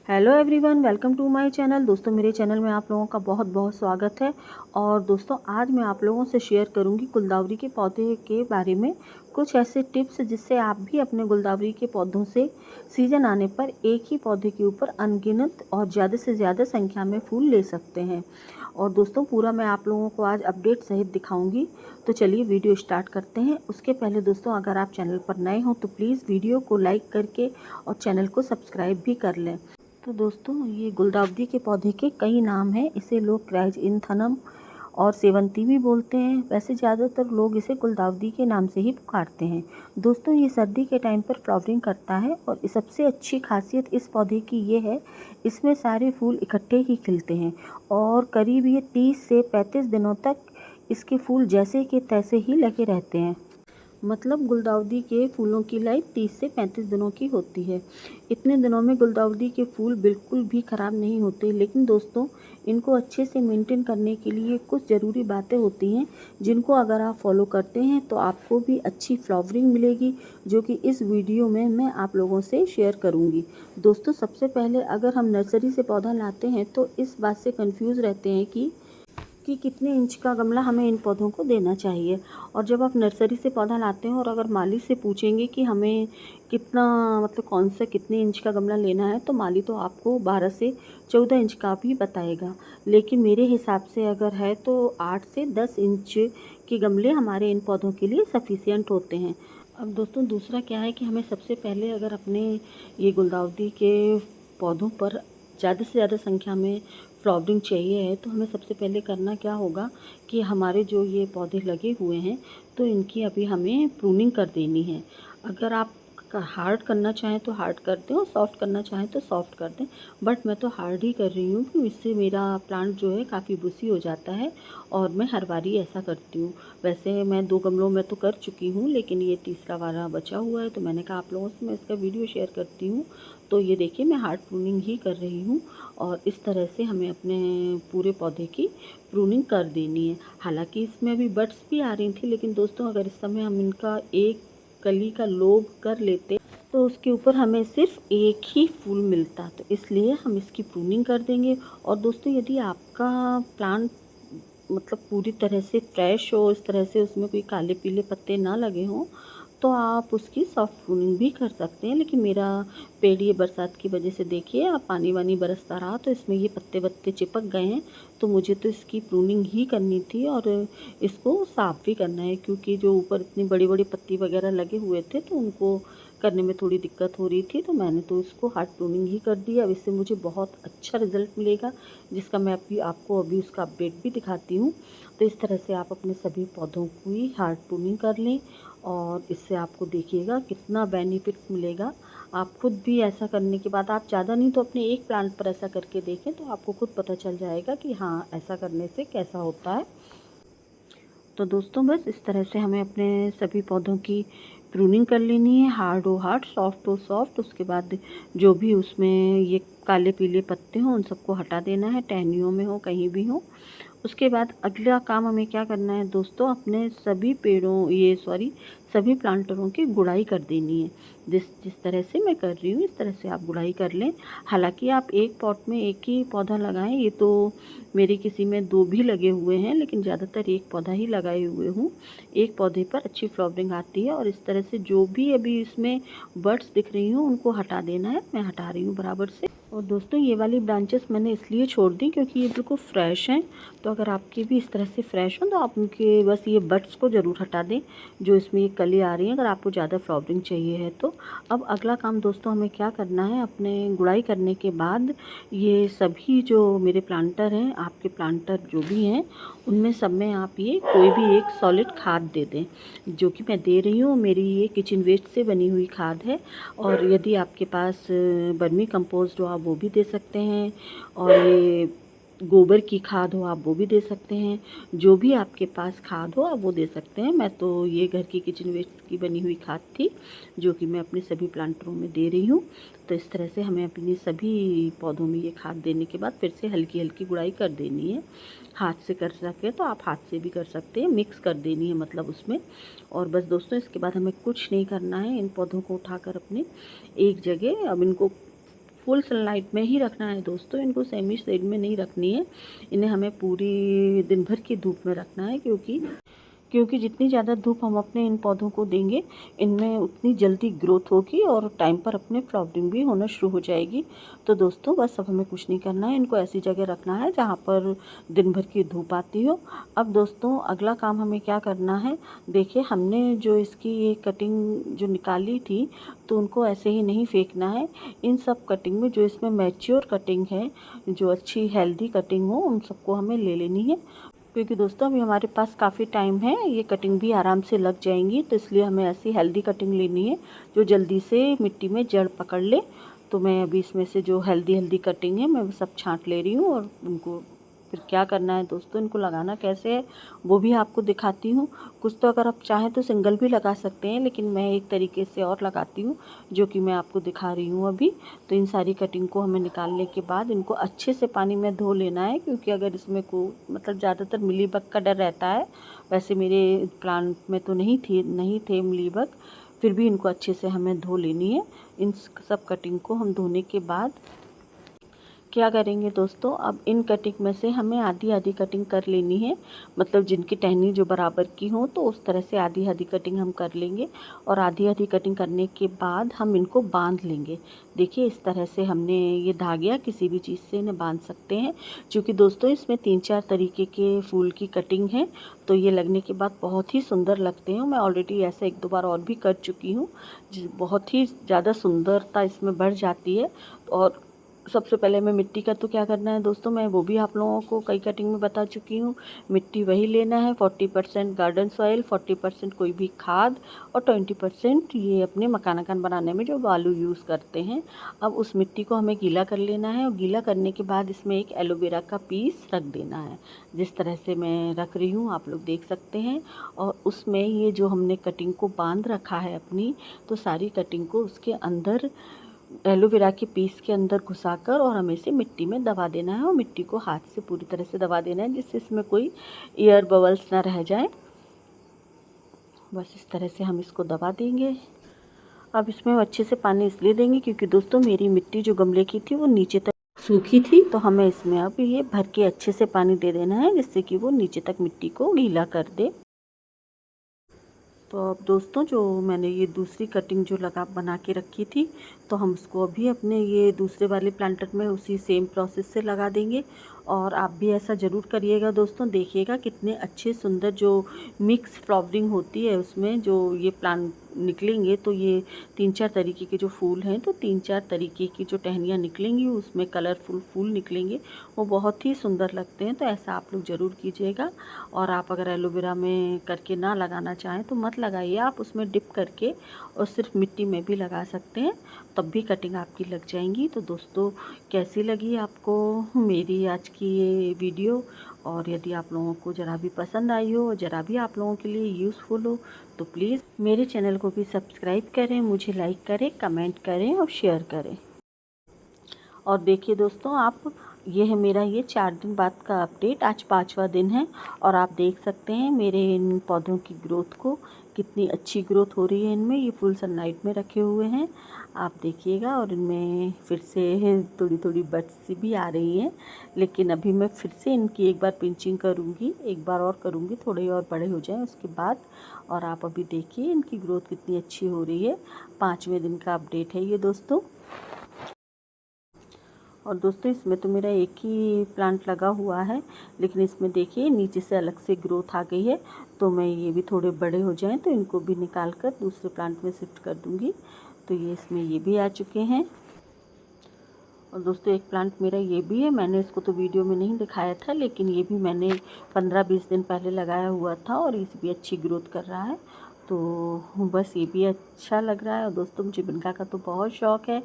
Hello everyone, welcome to my channel. दोस्तों, मेरे channel में आप लोगों का बहुत बहुत स्वागत है। और दोस्तों, आज मैं आप लोगों से शेयर करूंगी गुलदावरी के पौधे के बारे में कुछ ऐसे टिप्स जिससे आप भी अपने गुलदावरी के पौधों से सीज़न आने पर एक ही पौधे के ऊपर अनगिनत और ज़्यादा से ज़्यादा संख्या में फूल ले सकते हैं। और दोस्तों, पूरा मैं आप लोगों को आज अपडेट सहित दिखाऊंगी। तो चलिए वीडियो स्टार्ट करते हैं। उसके पहले दोस्तों, अगर आप चैनल पर नए हो तो प्लीज़ वीडियो को लाइक करके और चैनल को सब्सक्राइब भी कर लें। तो दोस्तों, ये गुलदावरी के पौधे के कई नाम हैं। इसे लोग क्राइज़ैंथेमम और सेवंती भी बोलते हैं। वैसे ज़्यादातर लोग इसे गुलदावरी के नाम से ही पुकारते हैं। दोस्तों, ये सर्दी के टाइम पर फ्लावरिंग करता है और सबसे अच्छी खासियत इस पौधे की ये है, इसमें सारे फूल इकट्ठे ही खिलते हैं और करीब ये 30 से 35 दिनों तक इसके फूल जैसे के तैसे ही लगे रहते हैं। मतलब गुलदाउदी के फूलों की लाइफ 30 से 35 दिनों की होती है। इतने दिनों में गुलदाउदी के फूल बिल्कुल भी ख़राब नहीं होते। लेकिन दोस्तों, इनको अच्छे से मेंटेन करने के लिए कुछ ज़रूरी बातें होती हैं, जिनको अगर आप फॉलो करते हैं तो आपको भी अच्छी फ्लावरिंग मिलेगी, जो कि इस वीडियो में मैं आप लोगों से शेयर करूंगी। दोस्तों, सबसे पहले अगर हम नर्सरी से पौधा लाते हैं तो इस बात से कंफ्यूज रहते हैं कि कितने इंच का गमला हमें इन पौधों को देना चाहिए। और जब आप नर्सरी से पौधा लाते हैं और अगर माली से पूछेंगे कि हमें कितना, मतलब कौन सा कितने इंच का गमला लेना है, तो माली तो आपको 12 से 14 इंच का भी बताएगा। लेकिन मेरे हिसाब से अगर है तो 8 से 10 इंच के गमले हमारे इन पौधों के लिए सफिशियंट होते हैं। अब दोस्तों, दूसरा क्या है कि हमें सबसे पहले अगर अपने ये गुलदाउदी के पौधों पर ज़्यादा से ज़्यादा संख्या में फ्लावरिंग चाहिए है, तो हमें सबसे पहले करना क्या होगा कि हमारे जो ये पौधे लगे हुए हैं तो इनकी अभी हमें प्रूनिंग कर देनी है। अगर आप हार्ड करना चाहें तो हार्ड कर दें और सॉफ्ट करना चाहें तो सॉफ्ट कर दें, बट मैं तो हार्ड ही कर रही हूँ क्योंकि इससे मेरा प्लांट जो है काफ़ी बुशी हो जाता है और मैं हर बारी ऐसा करती हूँ। वैसे मैं 2 गमलों में तो कर चुकी हूँ, लेकिन ये तीसरा वाला बचा हुआ है, तो मैंने कहा आप लोगों से मैं इसका वीडियो शेयर करती हूँ। तो ये देखिए, मैं हार्ड प्रूनिंग ही कर रही हूँ और इस तरह से हमें अपने पूरे पौधे की प्रूनिंग कर देनी है। हालांकि इसमें अभी बड्स भी आ रही थी, लेकिन दोस्तों अगर इस समय हम इनका एक कली का लोब कर लेते तो उसके ऊपर हमें सिर्फ एक ही फूल मिलता, तो इसलिए हम इसकी प्रूनिंग कर देंगे। और दोस्तों, यदि आपका प्लांट मतलब पूरी तरह से फ्रेश हो, इस तरह से उसमें कोई काले पीले पत्ते ना लगे हों, तो आप उसकी सॉफ्ट प्रूनिंग भी कर सकते हैं। लेकिन मेरा पेड़ ये बरसात की वजह से देखिए, आप पानी वानी बरसता रहा तो इसमें ये पत्ते वत्ते चिपक गए हैं, तो मुझे तो इसकी प्रूनिंग ही करनी थी और इसको साफ़ भी करना है, क्योंकि जो ऊपर इतनी बड़ी बड़ी पत्ती वगैरह लगे हुए थे तो उनको करने में थोड़ी दिक्कत हो रही थी, तो मैंने तो इसको हार्ड प्रूनिंग ही कर दिया। अब इससे मुझे बहुत अच्छा रिज़ल्ट मिलेगा, जिसका मैं आपको अभी उसका अपडेट भी दिखाती हूँ। तो इस तरह से आप अपने सभी पौधों की हार्ड प्रूनिंग कर लें और इससे आपको देखिएगा कितना बेनिफिट मिलेगा। आप खुद भी ऐसा करने के बाद, आप ज़्यादा नहीं तो अपने एक प्लांट पर ऐसा करके देखें, तो आपको खुद पता चल जाएगा कि हाँ, ऐसा करने से कैसा होता है। तो दोस्तों, बस इस तरह से हमें अपने सभी पौधों की प्रूनिंग कर लेनी है, हार्ड हो हार्ड, सॉफ्ट हो सॉफ्ट। उसके बाद जो भी उसमें ये काले पीले पत्ते हों उन सबको हटा देना है, टहनियों में हो कहीं भी हो। उसके बाद अगला काम हमें क्या करना है दोस्तों, अपने सभी सभी प्लांटरों की गुड़ाई कर देनी है। जिस जिस तरह से मैं कर रही हूँ इस तरह से आप गुड़ाई कर लें। हालांकि आप एक पॉट में एक ही पौधा लगाएं, ये तो मेरे किसी में 2 भी लगे हुए हैं, लेकिन ज़्यादातर एक पौधा ही लगाए हुए हूँ। एक पौधे पर अच्छी फ्लावरिंग आती है और इस तरह से जो भी अभी इसमें बर्ड्स दिख रही हूँ उनको हटा देना है। मैं हटा रही हूँ बराबर से। और दोस्तों, ये वाली ब्रांचेस मैंने इसलिए छोड़ दी क्योंकि ये बिल्कुल फ्रेश हैं, तो अगर आपके भी इस तरह से फ्रेश हो तो आप उनके बस ये बड्स को ज़रूर हटा दें, जो इसमें ये कली आ रही है, अगर आपको ज़्यादा फ्लावरिंग चाहिए है तो। अब अगला काम दोस्तों हमें क्या करना है, अपने गुड़ाई करने के बाद ये सभी जो मेरे प्लांटर हैं, आपके प्लांटर जो भी हैं, उनमें सब में आप ये कोई भी एक सॉलिड खाद दे दें, जो कि मैं दे रही हूँ। मेरी ये किचन वेस्ट से बनी हुई खाद है, और यदि आपके पास वर्मी कंपोस्ट हो आप वो भी दे सकते हैं, और ये गोबर की खाद हो आप वो भी दे सकते हैं। जो भी आपके पास खाद हो आप वो दे सकते हैं। मैं तो ये घर की किचन वेस्ट की बनी हुई खाद थी, जो कि मैं अपने सभी प्लांटरों में दे रही हूँ। तो इस तरह से हमें अपने सभी पौधों में ये खाद देने के बाद फिर से हल्की हल्की गुड़ाई कर देनी है। हाथ से कर सकें तो आप हाथ से भी कर सकते हैं, मिक्स कर देनी है मतलब उसमें। और बस दोस्तों, इसके बाद हमें कुछ नहीं करना है, इन पौधों को उठाकर अपने एक जगह अब इनको फुल सनलाइट में ही रखना है दोस्तों, इनको सेमी शेड में नहीं रखनी है। इन्हें हमें पूरी दिन भर की धूप में रखना है, क्योंकि जितनी ज़्यादा धूप हम अपने इन पौधों को देंगे, इनमें उतनी जल्दी ग्रोथ होगी और टाइम पर अपने फ्लावरिंग भी होना शुरू हो जाएगी। तो दोस्तों बस अब हमें कुछ नहीं करना है, इनको ऐसी जगह रखना है जहाँ पर दिन भर की धूप आती हो। अब दोस्तों अगला काम हमें क्या करना है, देखिए हमने जो इसकी ये कटिंग जो निकाली थी, तो उनको ऐसे ही नहीं फेंकना है। इन सब कटिंग में जो इसमें मैच्योर कटिंग है, जो अच्छी हेल्दी कटिंग हो, उन सबको हमें ले लेनी है, क्योंकि दोस्तों अभी हमारे पास काफ़ी टाइम है, ये कटिंग भी आराम से लग जाएंगी। तो इसलिए हमें ऐसी हेल्दी कटिंग लेनी है जो जल्दी से मिट्टी में जड़ पकड़ ले। तो मैं अभी इसमें से जो हेल्दी कटिंग है, मैं वो सब छांट ले रही हूँ और उनको फिर क्या करना है दोस्तों, इनको लगाना कैसे है वो भी आपको दिखाती हूँ। कुछ तो अगर आप चाहें तो सिंगल भी लगा सकते हैं, लेकिन मैं एक तरीके से और लगाती हूँ जो कि मैं आपको दिखा रही हूँ अभी। तो इन सारी कटिंग को हमें निकालने के बाद इनको अच्छे से पानी में धो लेना है, क्योंकि अगर इसमें को मतलब ज़्यादातर मिलीबग का डर रहता है। वैसे मेरे प्लांट में तो नहीं थे मिलीबग, फिर भी इनको अच्छे से हमें धो लेनी है। इन सब कटिंग को हम धोने के बाद क्या करेंगे दोस्तों, अब इन कटिंग में से हमें आधी आधी कटिंग कर लेनी है, मतलब जिनकी टहनी जो बराबर की हो, तो उस तरह से आधी आधी कटिंग हम कर लेंगे। और आधी आधी कटिंग करने के बाद हम इनको बांध लेंगे। देखिए इस तरह से हमने ये धागे किसी भी चीज़ से इन्हें बांध सकते हैं, क्योंकि दोस्तों इसमें 3-4 तरीके के फूल की कटिंग है, तो ये लगने के बाद बहुत ही सुंदर लगते हैं। मैं ऑलरेडी ऐसा 1-2 बार और भी कर चुकी हूँ, बहुत ही ज़्यादा सुंदरता इसमें बढ़ जाती है। और सबसे पहले मैं मिट्टी का तो क्या करना है दोस्तों, मैं वो भी आप लोगों को कई कटिंग में बता चुकी हूँ। मिट्टी वही लेना है, 40% गार्डन सॉइल, 40% कोई भी खाद और 20% ये अपने मकान बनाने में जो बालू यूज़ करते हैं। अब उस मिट्टी को हमें गीला कर लेना है, और गीला करने के बाद इसमें एक एलोवेरा का पीस रख देना है, जिस तरह से मैं रख रही हूँ आप लोग देख सकते हैं। और उसमें ये जो हमने कटिंग को बांध रखा है अपनी, तो सारी कटिंग को उसके अंदर एलोवेरा के पीस के अंदर घुसाकर और हमें इसे मिट्टी में दबा देना है, और मिट्टी को हाथ से पूरी तरह से दबा देना है, जिससे इसमें कोई एयर बबल्स ना रह जाए। बस इस तरह से हम इसको दबा देंगे। अब इसमें अच्छे से पानी इसलिए देंगे क्योंकि दोस्तों मेरी मिट्टी जो गमले की थी वो नीचे तक सूखी थी, तो हमें इसमें अब ये भर के अच्छे से पानी दे देना है, जिससे कि वो नीचे तक मिट्टी को गीला कर दे। तो अब दोस्तों जो मैंने ये दूसरी कटिंग जो बना के रखी थी, तो हम उसको अभी अपने ये दूसरे वाले प्लांटर में उसी सेम प्रोसेस से लगा देंगे। और आप भी ऐसा ज़रूर करिएगा दोस्तों, देखिएगा कितने अच्छे सुंदर जो मिक्स फ्लावरिंग होती है उसमें जो ये प्लांट निकलेंगे। तो ये 3-4 तरीके के जो फूल हैं, तो 3-4 तरीके की जो टहनियाँ निकलेंगी, उसमें कलरफुल फूल निकलेंगे, वो बहुत ही सुंदर लगते हैं। तो ऐसा आप लोग ज़रूर कीजिएगा। और आप अगर एलोवेरा में करके ना लगाना चाहें तो मत लगाइए, आप उसमें डिप करके और सिर्फ मिट्टी में भी लगा सकते हैं, तब भी कटिंग आपकी लग जाएंगी। तो दोस्तों कैसी लगी आपको मेरी आज की ये वीडियो, और यदि आप लोगों को ज़रा भी पसंद आई हो, ज़रा भी आप लोगों के लिए यूज़फुल हो, तो प्लीज़ मेरे चैनल को भी सब्सक्राइब करें, मुझे लाइक करें, कमेंट करें और शेयर करें। और देखिए दोस्तों आप, ये है मेरा ये 4 दिन बाद का अपडेट। आज 5वां दिन है और आप देख सकते हैं मेरे इन पौधों की ग्रोथ को, कितनी अच्छी ग्रोथ हो रही है इनमें। ये फुल सनलाइट में रखे हुए हैं, आप देखिएगा। और इनमें फिर से थोड़ी थोड़ी बड्स भी आ रही हैं, लेकिन अभी मैं फिर से इनकी एक बार पिंचिंग करूँगी, एक बार और करूँगी, थोड़े और बड़े हो जाएं उसके बाद। और आप अभी देखिए इनकी ग्रोथ कितनी अच्छी हो रही है। 5वें दिन का अपडेट है ये दोस्तों। और दोस्तों इसमें तो मेरा एक ही प्लांट लगा हुआ है, लेकिन इसमें देखिए नीचे से अलग से ग्रोथ आ गई है। तो मैं ये भी थोड़े बड़े हो जाएं तो इनको भी निकाल कर दूसरे प्लांट में शिफ्ट कर दूंगी। तो ये इसमें ये भी आ चुके हैं। और दोस्तों एक प्लांट मेरा ये भी है, मैंने इसको तो वीडियो में नहीं दिखाया था, लेकिन ये भी मैंने 15-20 दिन पहले लगाया हुआ था और इस भी अच्छी ग्रोथ कर रहा है। तो बस ये भी अच्छा लग रहा है। और दोस्तों मुझे बिनका का तो बहुत शौक़ है,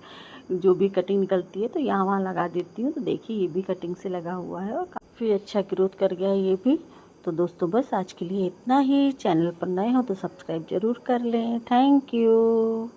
जो भी कटिंग निकलती है तो यहाँ वहाँ लगा देती हूँ। तो देखिए ये भी कटिंग से लगा हुआ है और काफ़ी अच्छा ग्रोथ कर गया है ये भी। तो दोस्तों बस आज के लिए इतना ही। चैनल पर नए हो तो सब्सक्राइब ज़रूर कर लें। Thank you.